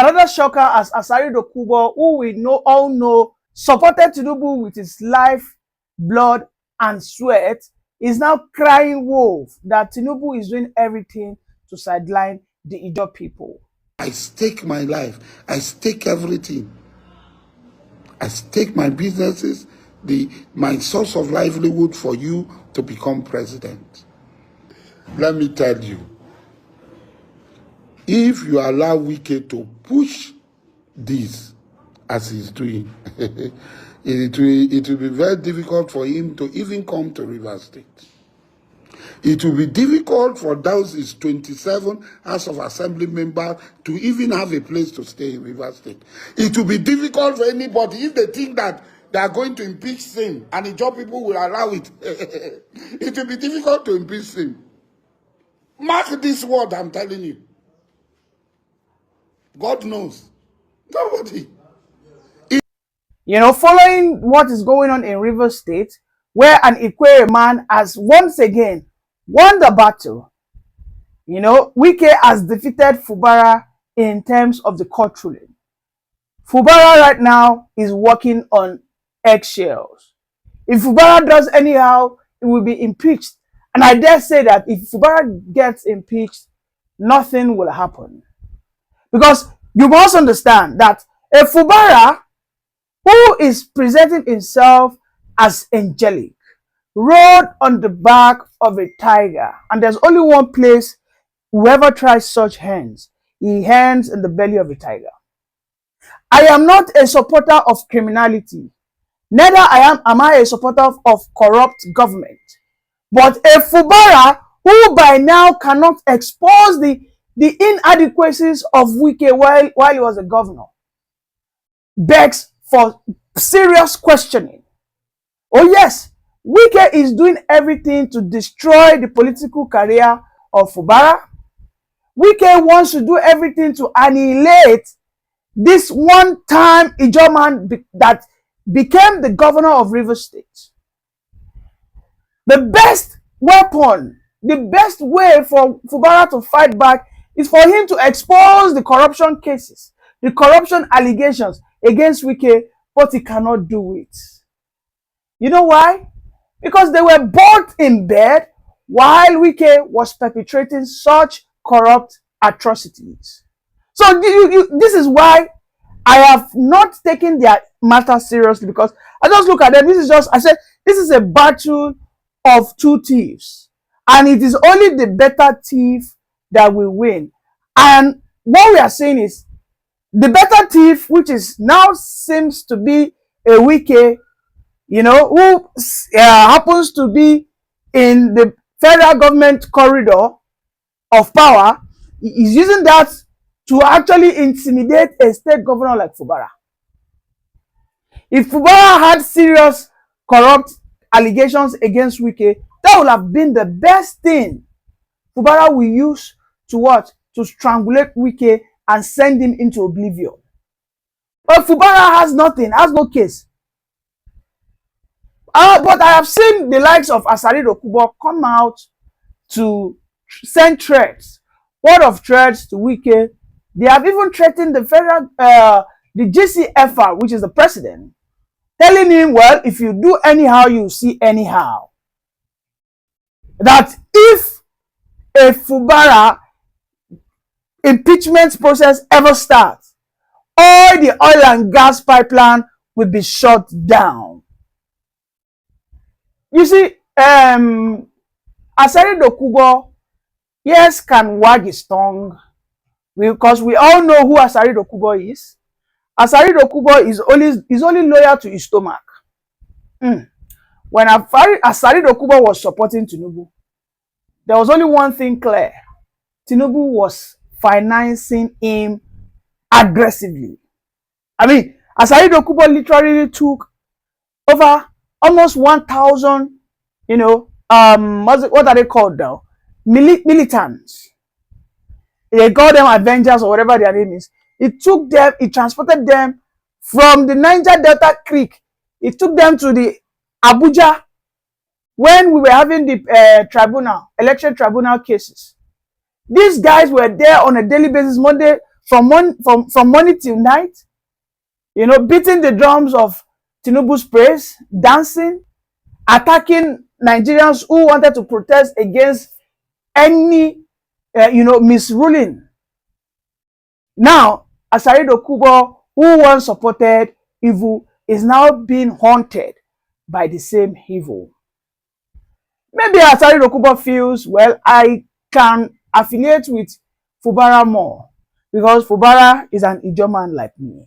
Another shocker as Asari Dokubo, who we all know supported Tinubu with his life, blood, and sweat, is now crying wolf that Tinubu is doing everything to sideline the Ijaw people. I stake my life. I stake everything. I stake my businesses, my source of livelihood for you to become president. Let me tell you, if you allow Wike to push this as he's doing, it will be very difficult for him to even come to Rivers State. It will be difficult for those his 27 House of Assembly members to even have a place to stay in Rivers State. It will be difficult for anybody if they think that they are going to impeach him and the job people will allow it. It will be difficult to impeach him. Mark this word I'm telling you. God knows. Nobody. You know, following what is going on in Rivers State, where an Ikwere man has once again won the battle. You know, Wike has defeated Fubara in terms of the court ruling. Fubara right now is working on eggshells. If Fubara does anyhow, it will be impeached. And I dare say that if Fubara gets impeached, nothing will happen. Because you must understand that a Fubara who is presenting himself as angelic rode on the back of a tiger, and there's only one place whoever tries such hands, he hands in the belly of a tiger. I am not a supporter of criminality, neither am I a supporter of corrupt government, but a Fubara who by now cannot expose the inadequacies of Wike while he was a governor begs for serious questioning. Oh yes, Wike is doing everything to destroy the political career of Fubara. Wike wants to do everything to annihilate this one-time Ijaw man that became the governor of Rivers State. The best weapon, the best way for Fubara to fight back is for him to expose the corruption cases, the corruption allegations against Wike, but he cannot do it. You know why? Because they were both in bed while Wike was perpetrating such corrupt atrocities. So this is why I have not taken their matter seriously, because I just look at them. I said, this is a battle of two thieves, and it is only the better thief that will win. And what we are saying is, the better thief, which is now seems to be a Wike, you know, who happens to be in the federal government corridor of power, is using that to actually intimidate a state governor like Fubara. If Fubara had serious corrupt allegations against Wike, that would have been the best thing Fubara will use to what? To strangulate Wike and send him into oblivion. But Fubara has nothing, has no case. But I have seen the likes of Asari Dokubo come out to send threats, word of threats to Wike. They have even threatened the federal, the GCFR, which is the president, telling him, well, if you do anyhow, you see anyhow. That if a Fubara impeachment process ever starts, all the oil and gas pipeline will be shut down. You see, Asari Dokubo, yes, can wag his tongue, because we all know who Asari Dokubo is. Asari Dokubo is only loyal to his stomach. When Asari Dokubo was supporting Tinubu, there was only one thing clear. Tinubu was financing him aggressively. I mean, Asari Dokubo literally took over almost 1,000, you know, what are they called now? Militants. They call them Avengers or whatever their name is. It took them, it transported them from the Niger Delta Creek. It took them to the Abuja when we were having the election tribunal cases. These guys were there on a daily basis, Monday from morning till night, beating the drums of Tinubu's praise, dancing, attacking Nigerians who wanted to protest against any, misruling. Now, Asari Dokubo, who once supported evil, is now being haunted by the same evil. Maybe Asari Dokubo feels, well, I can affiliate with Fubara more because Fubara is an Ijaw man like me.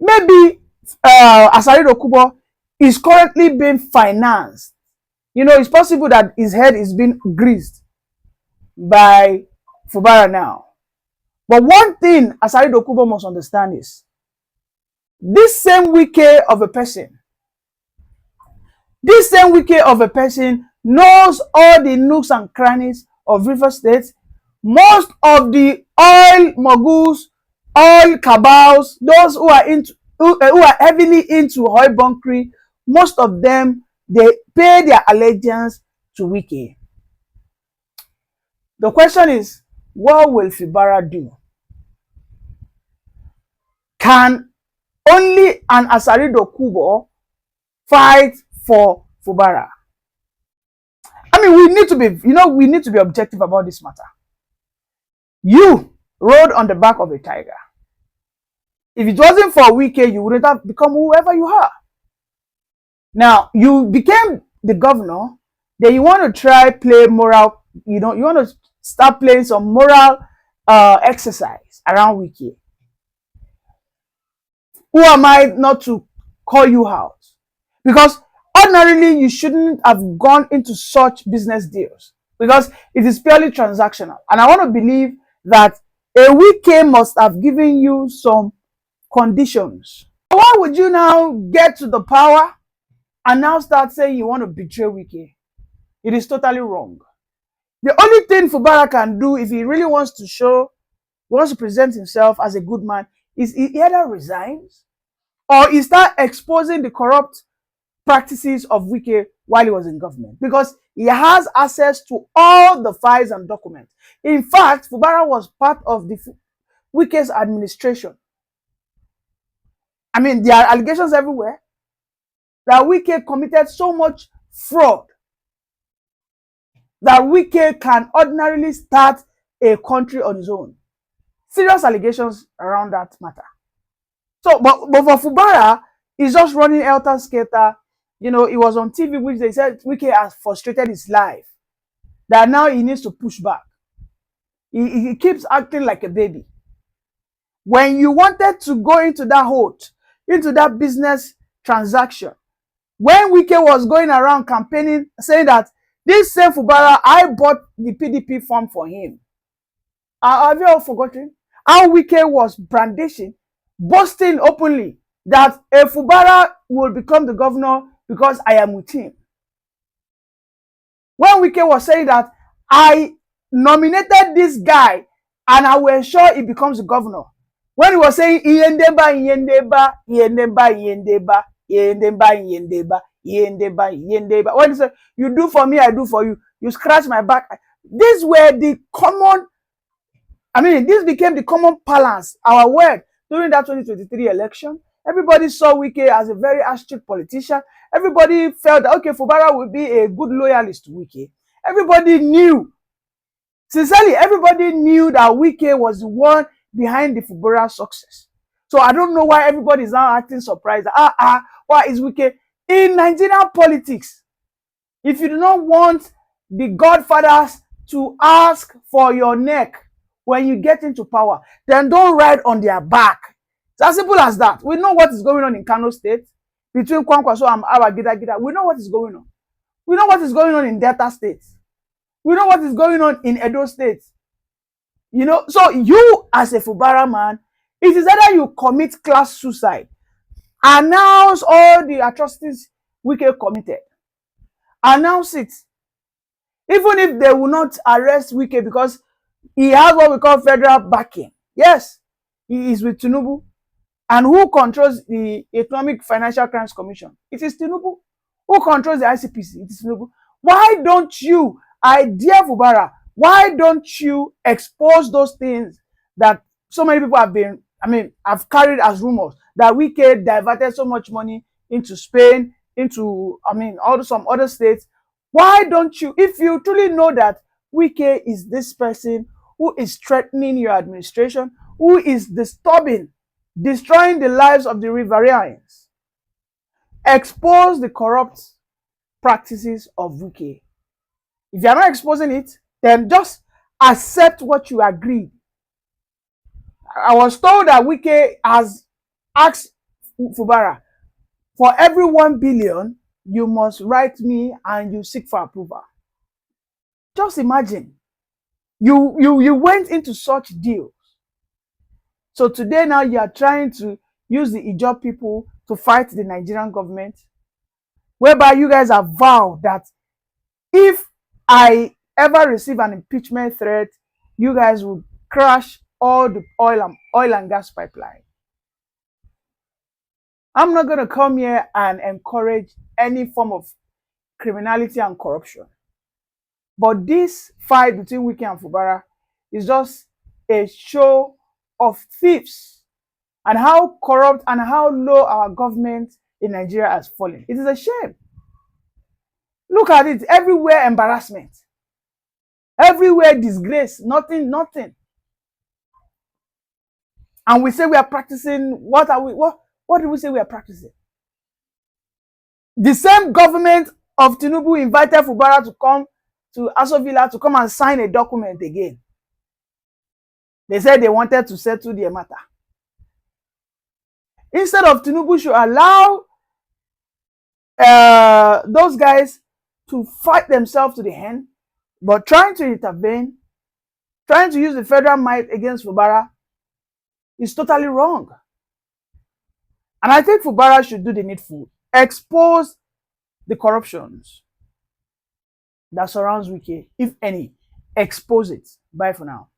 Maybe Asari Dokubo is currently being financed. It's possible that his head is being greased by Fubara now. But one thing Asari Dokubo must understand is this same Wike of a person knows all the nooks and crannies of River State. Most of the oil moguls, oil cabals, those who are heavily into oil bunkering, most of them, they pay their allegiance to Wike. The question is, what will Fubara do? Can only an Asari Dokubo fight for Fubara? I mean, we need to be objective about this matter. You rode on the back of a tiger. If it wasn't for Wike, you wouldn't have become whoever you are. Now, you became the governor, then you want to try play moral, you want to start playing some moral exercise around Wike. Who am I not to call you out? Because ordinarily, you shouldn't have gone into such business deals because it is purely transactional. And I want to believe that a Wike must have given you some conditions. Why would you now get to the power and now start saying you want to betray Wike? It is totally wrong. The only thing Fubara can do if he really wants to present himself as a good man is he either resigns or he start exposing the corrupt practices of Wike while he was in government, because he has access to all the files and documents. In fact, Fubara was part of the Wike's administration. I mean, there are allegations everywhere that Wike committed so much fraud that Wike can ordinarily start a country on his own. Serious allegations around that matter. So, but for Fubara, he's just running helter-skelter. He was on TV, which they said Wike has frustrated his life, that now he needs to push back. He keeps acting like a baby. When you wanted to go into that hole, into that business transaction, when Wike was going around campaigning, saying that this same Fubara, I bought the PDP form for him. Have you all forgotten how Wike was brandishing, boasting openly that a Fubara will become the governor because I am with him? When Wike was saying that I nominated this guy and I will ensure he becomes the governor. When he was saying Iyendeba, Iyendeba, Iyendeba, Iyendeba, Iyendeba, Iyendeba, Iyendeba, Iyendeba. When he said, you do for me, I do for you. You scratch my back. These were the common, this became the common balance, our word, during that 2023 election. Everybody saw Wike as a very astute politician. Everybody felt that, okay, Fubara will be a good loyalist to Wike. Everybody knew, sincerely, everybody knew that Wike was the one behind the Fubara success. So I don't know why everybody is now acting surprised. Why is Wike in Nigerian politics? If you do not want the godfathers to ask for your neck when you get into power, then don't ride on their back. It's as simple as that. We know what is going on in Kano State between Kwankwaso and Abagida. We know what is going on. We know what is going on in Delta State. We know what is going on in Edo State. So you as a Fubara man, it is either you commit class suicide, announce all the atrocities Wike committed, announce it. Even if they will not arrest Wike because he has what we call federal backing. Yes, he is with Tinubu. And who controls the Economic Financial Crimes Commission? It is Tinubu. Who controls the ICPC? It is Tinubu. Why don't you, dear Fubara, why don't you expose those things that So many people have been, I've carried as rumors that Wike diverted so much money into Spain, into, all some other states. Why don't you, if you truly know that Wike is this person who is threatening your administration, who is disturbing, destroying the lives of the Riverians, expose the corrupt practices of Wike. If you're not exposing it, then just accept what you agreed. I was told that Wike has asked Fubara, for every 1 billion, you must write me and you seek for approval. Just imagine. You went into such deals. So today now you are trying to use the Ijaw people to fight the Nigerian government, whereby you guys have vowed that if I ever receive an impeachment threat, you guys will crash all the oil and gas pipeline. I'm not going to come here and encourage any form of criminality and corruption. But this fight between Wike and Fubara is just a show of thieves and how corrupt and how low our government in Nigeria has fallen. It is a shame. Look at it. Everywhere embarrassment. Everywhere disgrace. Nothing. And we say we are practicing. What do we say we are practicing? The same government of Tinubu invited Fubara to come to Aso Villa to come and sign a document again. They said they wanted to settle their matter. Instead of Tinubu should allow those guys to fight themselves to the end, but trying to intervene, trying to use the federal might against Fubara is totally wrong. And I think Fubara should do the needful. Expose the corruptions that surrounds Wike, if any. Expose it. Bye for now.